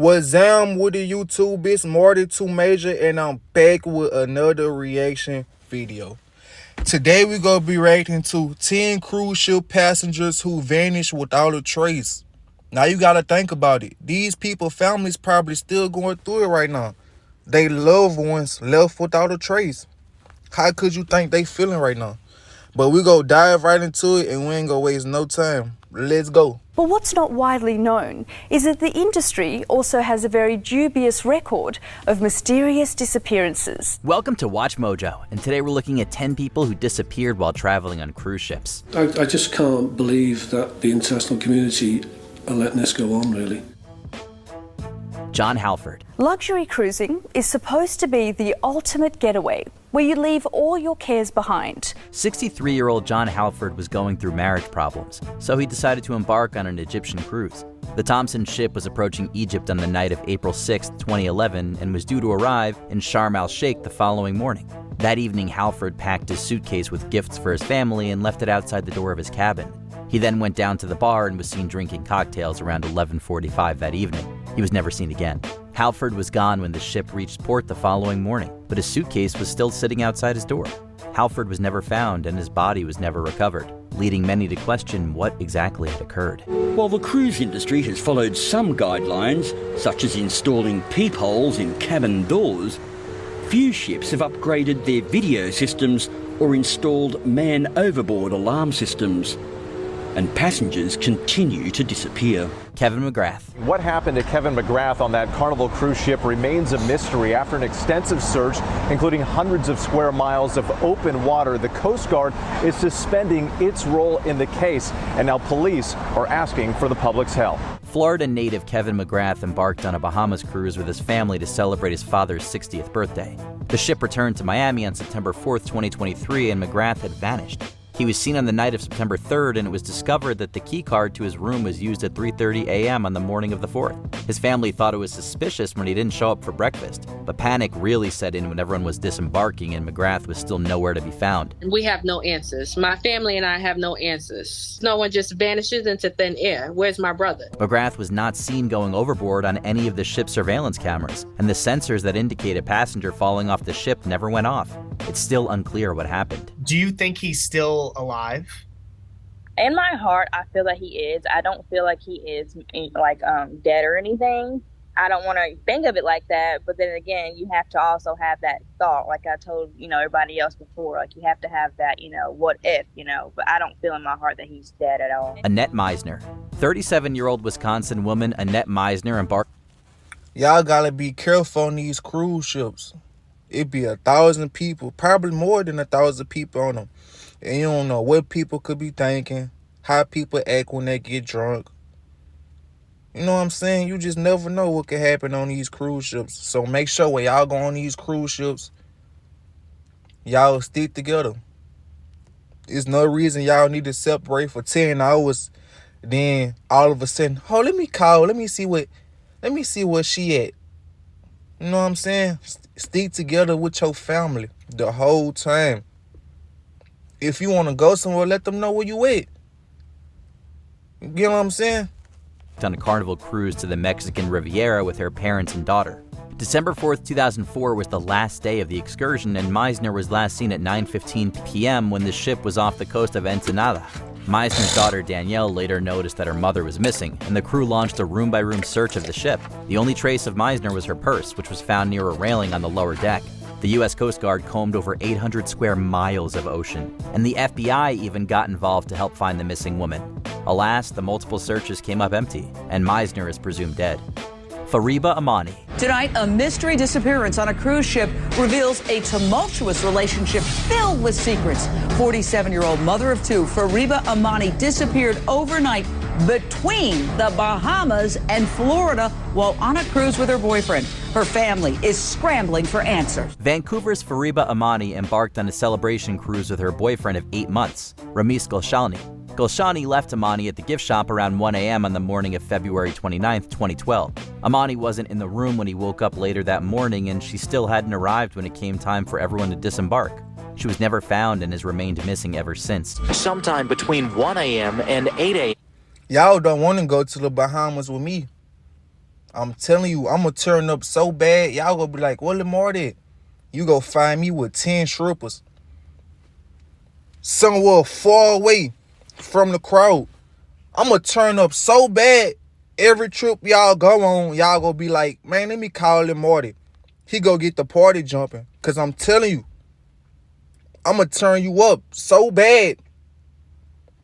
What's up with the YouTube? It's Marty 2 Major, and I'm back with another reaction video. Today we gonna be reacting to 10 cruise ship passengers who vanished without a trace. Now you gotta think about it. These people, families probably still going through it right now. They loved ones left without a trace. How could you think they feeling right now? But we go dive right into it, and we ain't gonna waste no time. Let's go. Well, what's not widely known is that the industry also has a very dubious record of mysterious disappearances. Welcome to Watch Mojo, and today we're looking at 10 people who disappeared while traveling on cruise ships. I just can't believe that the international community are letting this go on, really. John Halford. Luxury cruising is supposed to be the ultimate getaway, where you leave all your cares behind. 63-year-old John Halford was going through marriage problems, so he decided to embark on an Egyptian cruise. The Thompson ship was approaching Egypt on the night of April 6, 2011, and was due to arrive in Sharm el-Sheikh the following morning. That evening, Halford packed his suitcase with gifts for his family and left it outside the door of his cabin. He then went down to the bar and was seen drinking cocktails around 11:45 that evening. He was never seen again. Halford was gone when the ship reached port the following morning, but his suitcase was still sitting outside his door. Halford was never found and his body was never recovered, leading many to question what exactly had occurred. While the cruise industry has followed some guidelines, such as installing peepholes in cabin doors, few ships have upgraded their video systems or installed man overboard alarm systems. And passengers continue to disappear. Kevin McGrath. What happened to Kevin McGrath on that Carnival cruise ship remains a mystery. After an extensive search, including hundreds of square miles of open water, the Coast Guard is suspending its role in the case, and now police are asking for the public's help. Florida native Kevin McGrath embarked on a Bahamas cruise with his family to celebrate his father's 60th birthday. The ship returned to Miami on September 4th, 2023, and McGrath had vanished. He was seen on the night of September 3rd, and it was discovered that the key card to his room was used at 3:30 a.m. on the morning of the 4th. His family thought it was suspicious when he didn't show up for breakfast, but panic really set in when everyone was disembarking and McGrath was still nowhere to be found. We have no answers. My family and I have no answers. No one just vanishes into thin air. Where's my brother? McGrath was not seen going overboard on any of the ship's surveillance cameras, and the sensors that indicate a passenger falling off the ship never went off. It's still unclear what happened. Do you think he's still alive? In my heart, I feel that he is. I don't feel like he is dead or anything. I don't want to think of it like that, but then again, you have to also have that thought, like I told everybody else before. Like you have to have that, what if, But I don't feel in my heart that he's dead at all. Annette Meisner. 37-year-old Wisconsin woman Annette Meisner embarked. Y'all gotta be careful on these cruise ships. It be 1,000 people, probably more than 1,000 people on them. And you don't know what people could be thinking, how people act when they get drunk. You know what I'm saying? You just never know what could happen on these cruise ships. So make sure when y'all go on these cruise ships, y'all stick together. There's no reason y'all need to separate for 10 hours. Then all of a sudden, oh, let me see where she at. You know what I'm saying? Stick together with your family the whole time. If you want to go somewhere, let them know where you at. You get what I'm saying? On a Carnival cruise to the Mexican Riviera with her parents and daughter. December 4th, 2004 was the last day of the excursion, and Meisner was last seen at 9:15 p.m. when the ship was off the coast of Ensenada. Meisner's daughter Danielle later noticed that her mother was missing, and the crew launched a room-by-room search of the ship. The only trace of Meisner was her purse, which was found near a railing on the lower deck. The U.S. Coast Guard combed over 800 square miles of ocean, and the FBI even got involved to help find the missing woman. Alas, the multiple searches came up empty, and Meisner is presumed dead. Fariba Amani. Tonight, a mystery disappearance on a cruise ship reveals a tumultuous relationship filled with secrets. 47-year-old mother of two, Fariba Amani, disappeared overnight between the Bahamas and Florida while on a cruise with her boyfriend. Her family is scrambling for answers. Vancouver's Fariba Amani embarked on a celebration cruise with her boyfriend of 8 months, Ramis Golshani. Golshani left Amani at the gift shop around 1 a.m. on the morning of February 29, 2012. Amani wasn't in the room when he woke up later that morning, and she still hadn't arrived when it came time for everyone to disembark. She was never found and has remained missing ever since. Sometime between 1 a.m. and 8 a.m. Y'all don't want to go to the Bahamas with me. I'm telling you, I'm gonna turn up so bad, y'all gonna be like, what Marty? You go find me with 10 strippers somewhere far away from the crowd. I'm gonna turn up so bad, every trip y'all go on, y'all gonna be like, man, let me call him Marty. He go get the party jumping. Cause I'm telling you, I'm gonna turn you up so bad.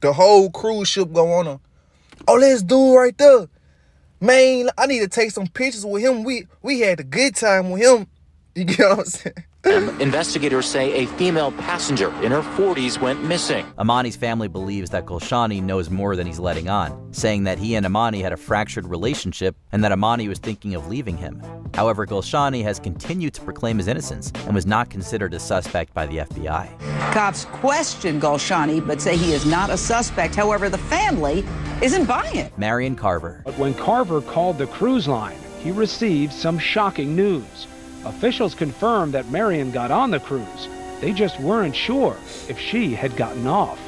The whole cruise ship go on a, oh, let's do it right there. Man, I need to take some pictures with him. We had a good time with him. You get what I'm saying? Investigators say a female passenger in her 40s went missing. Amani's family believes that Gulshani knows more than he's letting on, saying that he and Amani had a fractured relationship and that Amani was thinking of leaving him. However, Gulshani has continued to proclaim his innocence and was not considered a suspect by the FBI. Cops question Gulshani but say he is not a suspect. However, the family isn't buying it. Marion Carver. But when Carver called the cruise line, he received some shocking news. Officials confirmed that Marion got on the cruise. They just weren't sure if she had gotten off.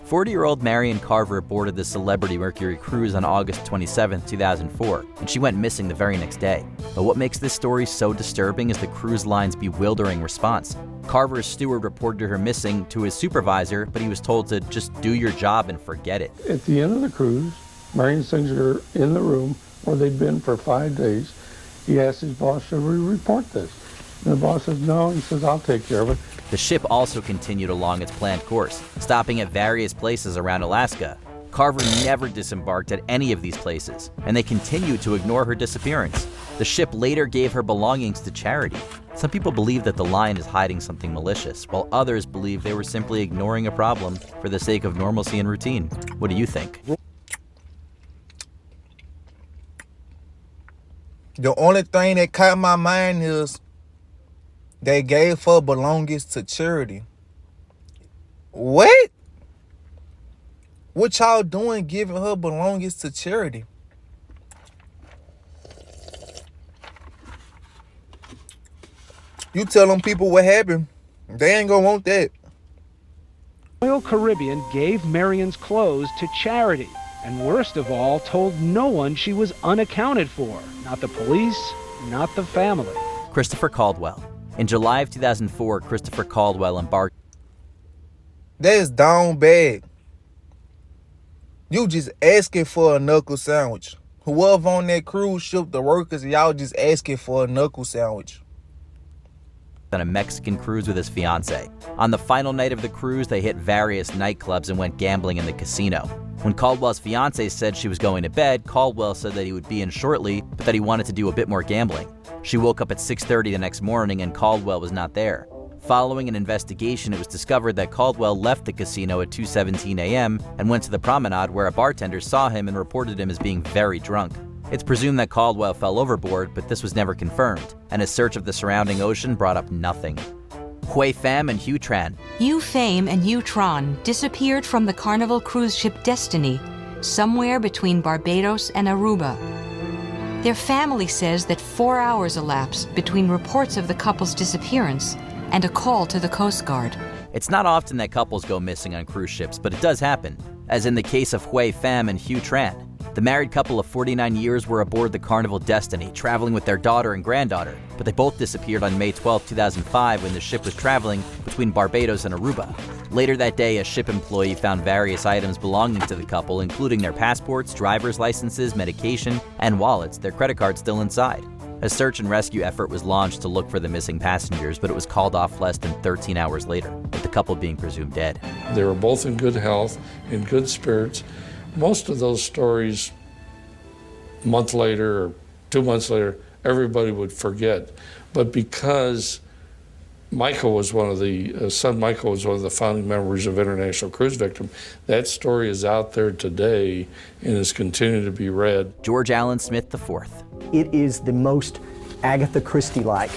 40-year-old Marion Carver boarded the Celebrity Mercury cruise on August 27, 2004, and she went missing the very next day. But what makes this story so disturbing is the cruise line's bewildering response. Carver's steward reported her missing to his supervisor, but he was told to just do your job and forget it. At the end of the cruise, Marion's things are in the room where they'd been for 5 days. He asked his boss, should we report this? And the boss says no. He says, I'll take care of it. The ship also continued along its planned course, stopping at various places around Alaska. Carver never disembarked at any of these places, and they continued to ignore her disappearance. The ship later gave her belongings to charity. Some people believe that the line is hiding something malicious, while others believe they were simply ignoring a problem for the sake of normalcy and routine. What do you think? The only thing that caught my mind is they gave her belongings to charity. What? What y'all doing giving her belongings to charity? You tell them people what happened, they ain't gonna want that. Royal Caribbean gave Marion's clothes to charity, and worst of all, told no one she was unaccounted for. Not the police, not the family. Christopher Caldwell. In July of 2004, Christopher Caldwell embarked. That is down bad. You just asking for a knuckle sandwich. Whoever on that cruise ship, the workers, y'all just asking for a knuckle sandwich. On a Mexican cruise with his fiancée. On the final night of the cruise, they hit various nightclubs and went gambling in the casino. When Caldwell's fiancée said she was going to bed, Caldwell said that he would be in shortly, but that he wanted to do a bit more gambling. She woke up at 6:30 the next morning and Caldwell was not there. Following an investigation, it was discovered that Caldwell left the casino at 2:17 a.m. and went to the promenade where a bartender saw him and reported him as being very drunk. It's presumed that Caldwell fell overboard, but this was never confirmed, and a search of the surrounding ocean brought up nothing. Hui Pham and Hugh Tran. Hugh Pham and Hugh Tran disappeared from the Carnival cruise ship Destiny, somewhere between Barbados and Aruba. Their family says that 4 hours elapsed between reports of the couple's disappearance and a call to the Coast Guard. It's not often that couples go missing on cruise ships, but it does happen, as in the case of Hui Pham and Hugh Tran. The married couple of 49 years were aboard the Carnival Destiny, traveling with their daughter and granddaughter, but they both disappeared on May 12, 2005 when the ship was traveling between Barbados and Aruba. Later that day, a ship employee found various items belonging to the couple, including their passports, driver's licenses, medication, and wallets, their credit cards still inside. A search and rescue effort was launched to look for the missing passengers, but it was called off less than 13 hours later, with the couple being presumed dead. They were both in good health, in good spirits. Most of those stories, a month later or 2 months later, everybody would forget. But because Michael was one of the, son Michael was one of the founding members of International Cruise Victim, that story is out there today and is continuing to be read. George Allen Smith IV. It is the most Agatha Christie-like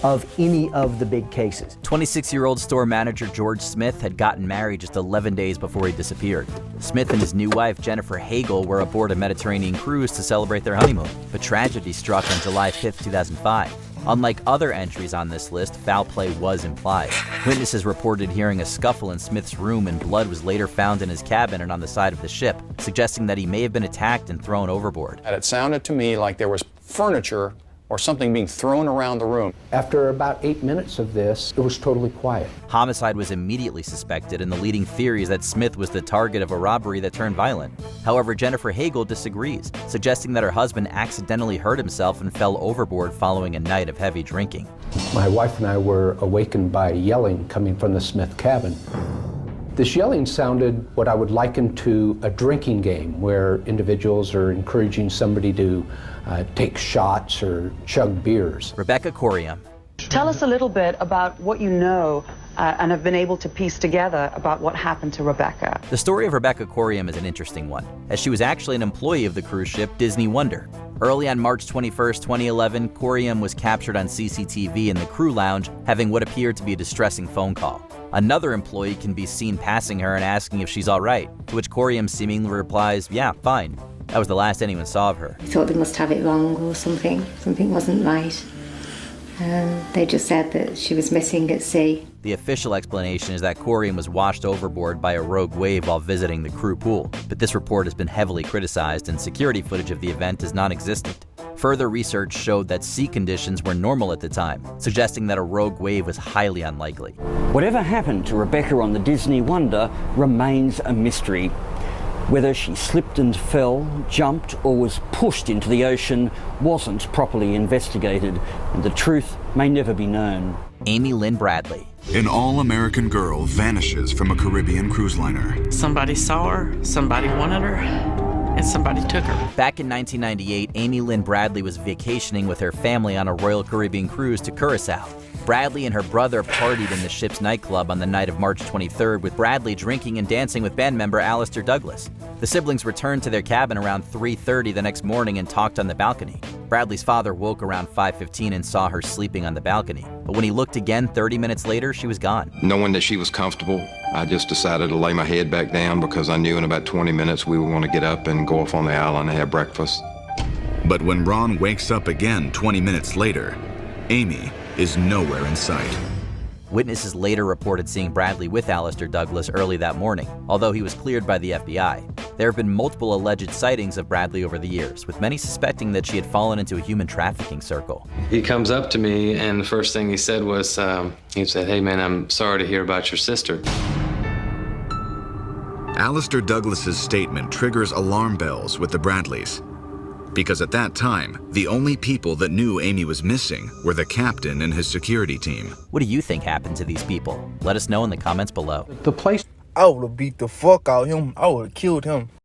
of any of the big cases. 26-year-old store manager George Smith had gotten married just 11 days before he disappeared. Smith and his new wife, Jennifer Hagel, were aboard a Mediterranean cruise to celebrate their honeymoon, but tragedy struck on July 5, 2005. Unlike other entries on this list, foul play was implied. Witnesses reported hearing a scuffle in Smith's room, and blood was later found in his cabin and on the side of the ship, suggesting that he may have been attacked and thrown overboard. And it sounded to me like there was furniture or something being thrown around the room. After about 8 minutes of this, it was totally quiet. Homicide was immediately suspected, and the leading theory is that Smith was the target of a robbery that turned violent. However, Jennifer Hagel disagrees, suggesting that her husband accidentally hurt himself and fell overboard following a night of heavy drinking. My wife and I were awakened by yelling coming from the Smith cabin. This yelling sounded what I would liken to a drinking game where individuals are encouraging somebody to take shots or chug beers. Rebecca Corium. Tell us a little bit about what you know and have been able to piece together about what happened to Rebecca. The story of Rebecca Corium is an interesting one, as she was actually an employee of the cruise ship Disney Wonder. Early on March 21, 2011, Corium was captured on CCTV in the crew lounge having what appeared to be a distressing phone call. Another employee can be seen passing her and asking if she's all right, to which Corium seemingly replies, "Yeah, fine." That was the last anyone saw of her. I thought they must have it wrong or something. Something wasn't right. They just said that she was missing at sea. The official explanation is that Corium was washed overboard by a rogue wave while visiting the crew pool, but this report has been heavily criticized and security footage of the event is non-existent. Further research showed that sea conditions were normal at the time, suggesting that a rogue wave was highly unlikely. Whatever happened to Rebecca on the Disney Wonder remains a mystery. Whether she slipped and fell, jumped, or was pushed into the ocean wasn't properly investigated, and the truth may never be known. Amy Lynn Bradley. An all-American girl vanishes from a Caribbean cruise liner. Somebody saw her, somebody wanted her, and somebody took her. Back in 1998, Amy Lynn Bradley was vacationing with her family on a Royal Caribbean cruise to Curacao. Bradley and her brother partied in the ship's nightclub on the night of March 23rd, with Bradley drinking and dancing with band member Alistair Douglas. The siblings returned to their cabin around 3:30 the next morning and talked on the balcony. Bradley's father woke around 5:15 and saw her sleeping on the balcony. But when he looked again 30 minutes later, she was gone. Knowing that she was comfortable, I just decided to lay my head back down because I knew in about 20 minutes we were going to get up and go off on the island and have breakfast. But when Ron wakes up again 20 minutes later, Amy is nowhere in sight. Witnesses later reported seeing Bradley with Alistair Douglas early that morning, although he was cleared by the FBI. There have been multiple alleged sightings of Bradley over the years, with many suspecting that she had fallen into a human trafficking circle. He comes up to me, and the first thing he said was, he said, "Hey man, I'm sorry to hear about your sister." Alistair Douglas's statement triggers alarm bells with the Bradleys. Because at that time, the only people that knew Amy was missing were the captain and his security team. What do you think happened to these people? Let us know in the comments below. I would have beat the fuck out of him. I would have killed him.